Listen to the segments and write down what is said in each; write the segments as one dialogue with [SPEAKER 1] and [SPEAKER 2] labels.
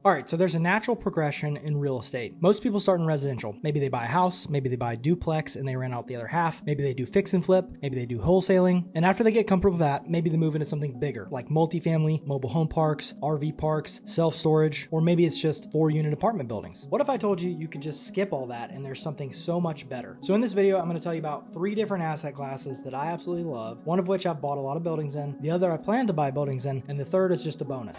[SPEAKER 1] All right, so there's a natural progression in real estate. Most people start in residential. Maybe they buy a house, maybe they buy a duplex and they rent out the other half. Maybe they do fix and flip, maybe they do wholesaling. And after they get comfortable with that, maybe they move into something bigger, like multifamily, mobile home parks, RV parks, self-storage, or maybe it's just 4-unit apartment buildings. What if I told you you could just skip all that and there's something so much better? So in this video, I'm gonna tell you about 3 different asset classes that I absolutely love, one of which I've bought a lot of buildings in, the other I plan to buy buildings in, and the third is just a bonus.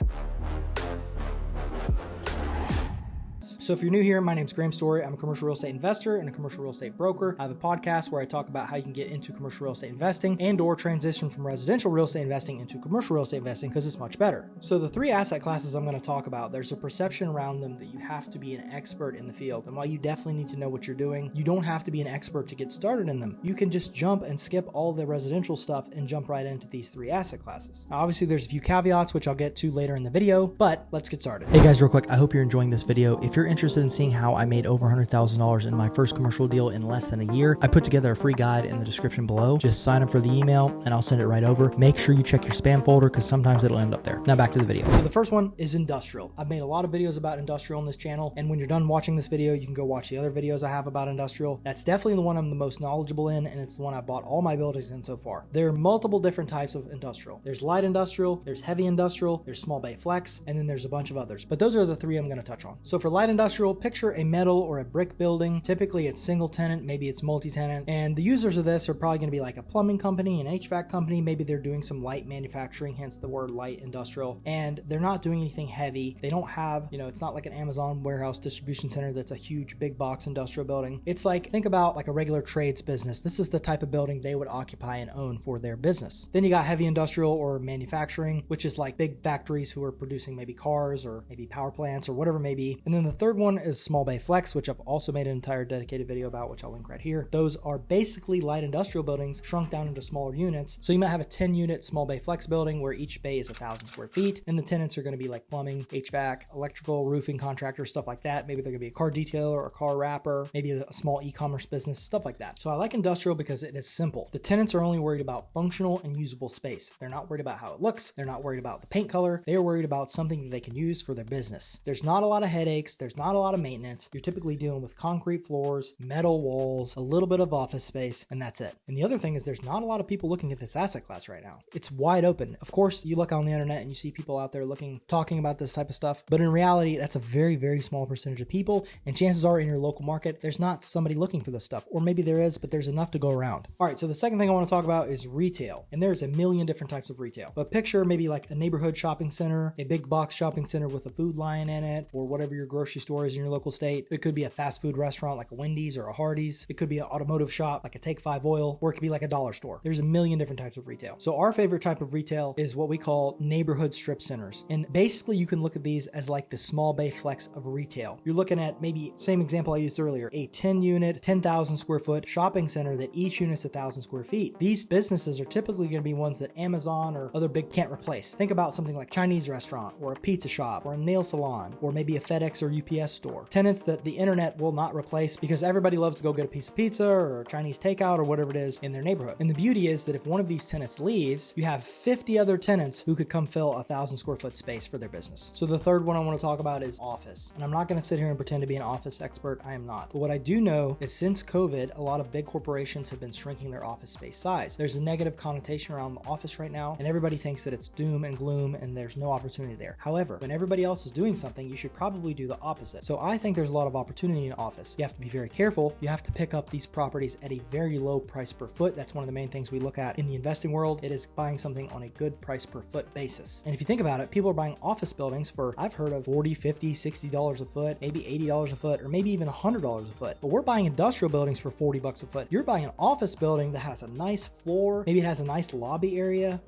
[SPEAKER 1] So if you're new here, my name's Graham Story. I'm a commercial real estate investor and a commercial real estate broker. I have a podcast where I talk about how you can get into commercial real estate investing and or transition from residential real estate investing into commercial real estate investing because it's much better. So the 3 asset classes I'm going to talk about, there's a perception around them that you have to be an expert in the field. And while you definitely need to know what you're doing, you don't have to be an expert to get started in them. You can just jump and skip all the residential stuff and jump right into these 3 asset classes. Now, obviously there's a few caveats, which I'll get to later in the video, but let's get started. Hey guys, real quick, I hope you're enjoying this video. If you're interested in seeing how I made over $100,000 in my first commercial deal in less than a year, I put together a free guide in the description below. Just sign up for the email and I'll send it right over. Make sure you check your spam folder because sometimes it'll end up there. Now back to the video. So the first one is industrial. I've made a lot of videos about industrial on this channel, and when you're done watching this video, you can go watch the other videos I have about industrial. That's definitely the one I'm the most knowledgeable in, and it's the one I bought all my buildings in so far. There are multiple different types of industrial. There's light industrial, there's heavy industrial, there's small bay flex, and then there's a bunch of others. But those are the 3 I'm going to touch on. So for light industrial, picture a metal or a brick building. Typically it's single tenant, maybe it's multi-tenant, and the users of this are probably going to be like a plumbing company, an HVAC company. Maybe they're doing some light manufacturing, hence the word light industrial, and they're not doing anything heavy. They don't have, it's not like an Amazon warehouse distribution center that's a huge big box industrial building. It's like, think about like a regular trades business. This is the type of building they would occupy and own for their business. Then you got heavy industrial or manufacturing, which is like big factories who are producing maybe cars or maybe power plants or whatever it may be. And then the third one is small bay flex, which I've also made an entire dedicated video about, which I'll link right here. Those are basically light industrial buildings shrunk down into smaller units. So you might have a 10-unit small bay flex building where each bay is 1,000 square feet, and the tenants are going to be like plumbing, HVAC, electrical, roofing contractors, stuff like that. Maybe they're going to be a car detailer or a car wrapper, maybe a small e-commerce business, stuff like that. So I like industrial because it is simple. The tenants are only worried about functional and usable space. They're not worried about how it looks. They're not worried about the paint color. They're worried about something that they can use for their business. There's not a lot of headaches. There's not a lot of maintenance. You're typically dealing with concrete floors, metal walls, a little bit of office space, and that's it. And the other thing is there's not a lot of people looking at this asset class right now. It's wide open. Of course, you look on the internet and you see people out there talking about this type of stuff, but in reality, that's a very, very small percentage of people, and chances are in your local market, there's not somebody looking for this stuff, or maybe there is, but there's enough to go around. All right, so the second thing I want to talk about is retail, and there's a million different types of retail, but picture maybe like a neighborhood shopping center, a big box shopping center with a food line in it, or whatever your grocery store is in your local state. It could be a fast food restaurant like a Wendy's or a Hardee's. It could be an automotive shop like a Take 5 Oil, or it could be like a dollar store. There's a million different types of retail. So our favorite type of retail is what we call neighborhood strip centers. And basically you can look at these as like the small bay flex of retail. You're looking at maybe, same example I used earlier, a 10-unit, 10,000 square foot shopping center that each unit's 1,000 square feet. These businesses are typically going to be ones that Amazon or other big can't replace. Think about something like Chinese restaurant or a pizza shop or a nail salon or maybe a FedEx or UPS store. Tenants that the internet will not replace because everybody loves to go get a piece of pizza or Chinese takeout or whatever it is in their neighborhood. And the beauty is that if one of these tenants leaves, you have 50 other tenants who could come fill 1,000 square foot space for their business. So the third one I want to talk about is office. And I'm not going to sit here and pretend to be an office expert. I am not. But what I do know is since COVID, a lot of big corporations have been shrinking their office space size. There's a negative connotation around the office right now, and everybody thinks that it's doom and gloom and there's no opportunity there. However, when everybody else is doing something, you should probably do the opposite. So I think there's a lot of opportunity in office. You have to be very careful. You have to pick up these properties at a very low price per foot. That's one of the main things we look at in the investing world. It is buying something on a good price per foot basis. And if you think about it, people are buying office buildings for, I've heard of $40, $50, $60 a foot, maybe $80 a foot, or maybe even $100 a foot. But we're buying industrial buildings for $40 a foot. You're buying an office building that has a nice floor. Maybe it has a nice lobby area.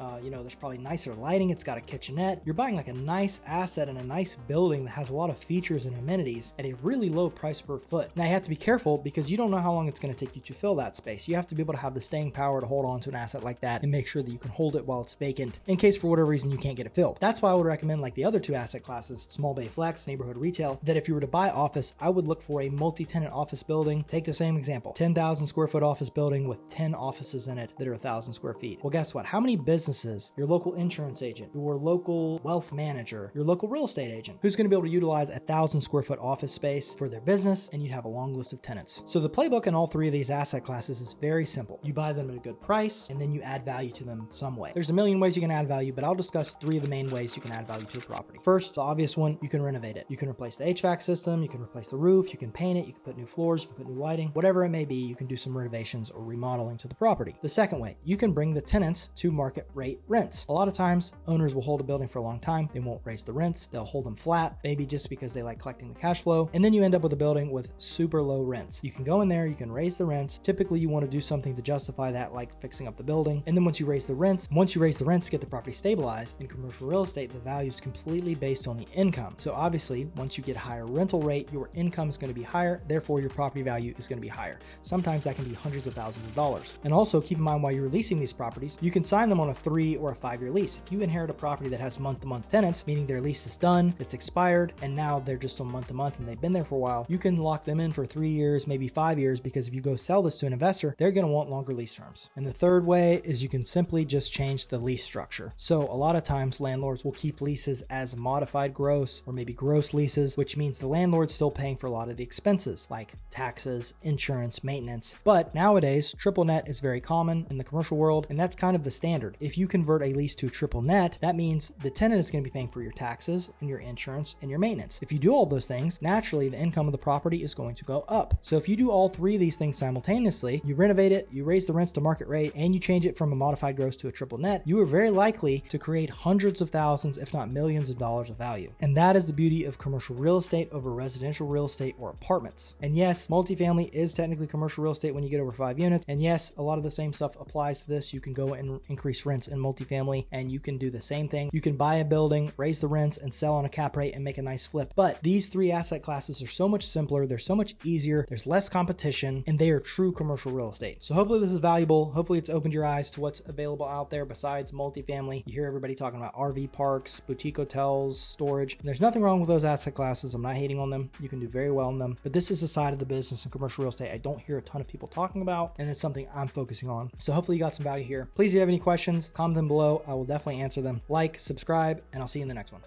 [SPEAKER 1] There's probably nicer lighting. It's got a kitchenette. You're buying like a nice asset and a nice building that has a lot of features and amenities amenities at a really low price per foot. Now you have to be careful because you don't know how long it's going to take you to fill that space. You have to be able to have the staying power to hold on to an asset like that and make sure that you can hold it while it's vacant in case for whatever reason you can't get it filled. That's why I would recommend, like the other two asset classes, small bay flex, neighborhood retail, that if you were to buy office, I would look for a multi-tenant office building. Take the same example, 10,000 square foot office building with 10 offices in it that are 1,000 square feet. Well, guess what? How many businesses, your local insurance agent, your local wealth manager, your local real estate agent, who's going to be able to utilize 1,000 square foot office space for their business, and you'd have a long list of tenants. So the playbook in all three of these asset classes is very simple. You buy them at a good price, and then you add value to them some way. There's a million ways you can add value, but I'll discuss three of the main ways you can add value to a property. First, the obvious one, you can renovate it. You can replace the HVAC system, you can replace the roof, you can paint it, you can put new floors, you can put new lighting, whatever it may be, you can do some renovations or remodeling to the property. The second way, you can bring the tenants to market rate rents. A lot of times, owners will hold a building for a long time. They won't raise the rents. They'll hold them flat, maybe just because they like collecting the cash flow. And then you end up with a building with super low rents. You can go in there, you can raise the rents. Typically, you want to do something to justify that, like fixing up the building. And then once you raise the rents, get the property stabilized. In commercial real estate, the value is completely based on the income. So obviously, once you get a higher rental rate, your income is going to be higher. Therefore, your property value is going to be higher. Sometimes that can be hundreds of thousands of dollars. And also keep in mind, while you're leasing these properties, you can sign them on a 3 or a 5-year lease. If you inherit a property that has month-to-month tenants, meaning their lease is done, it's expired, and now they're just on month-to-month and they've been there for a while, you can lock them in for 3 years, maybe 5 years, because if you go sell this to an investor, they're going to want longer lease terms. And the third way is you can simply just change the lease structure. So a lot of times landlords will keep leases as modified gross or maybe gross leases, which means the landlord's still paying for a lot of the expenses like taxes, insurance, maintenance. But nowadays, triple net is very common in the commercial world, and that's kind of the standard. If you convert a lease to triple net, that means the tenant is going to be paying for your taxes and your insurance and your maintenance. If you do all those things, naturally the income of the property is going to go up. So if you do all three of these things simultaneously, you renovate it, you raise the rents to market rate, and you change it from a modified gross to a triple net, you are very likely to create hundreds of thousands, if not millions of dollars of value. And that is the beauty of commercial real estate over residential real estate or apartments. And yes, multifamily is technically commercial real estate when you get over 5 units. And yes, a lot of the same stuff applies to this. You can go and increase rents in multifamily, and you can do the same thing. You can buy a building, raise the rents, and sell on a cap rate and make a nice flip. But these three asset classes are so much simpler, they're so much easier, there's less competition, and they are true commercial real estate. So hopefully this is valuable. Hopefully it's opened your eyes to what's available out there besides multifamily. You hear everybody talking about RV parks, boutique hotels, storage. And there's nothing wrong with those asset classes. I'm not hating on them. You can do very well in them. But this is a side of the business in commercial real estate I don't hear a ton of people talking about, and it's something I'm focusing on. So hopefully you got some value here. Please, if you have any questions, comment them below. I will definitely answer them. Like, subscribe, and I'll see you in the next one.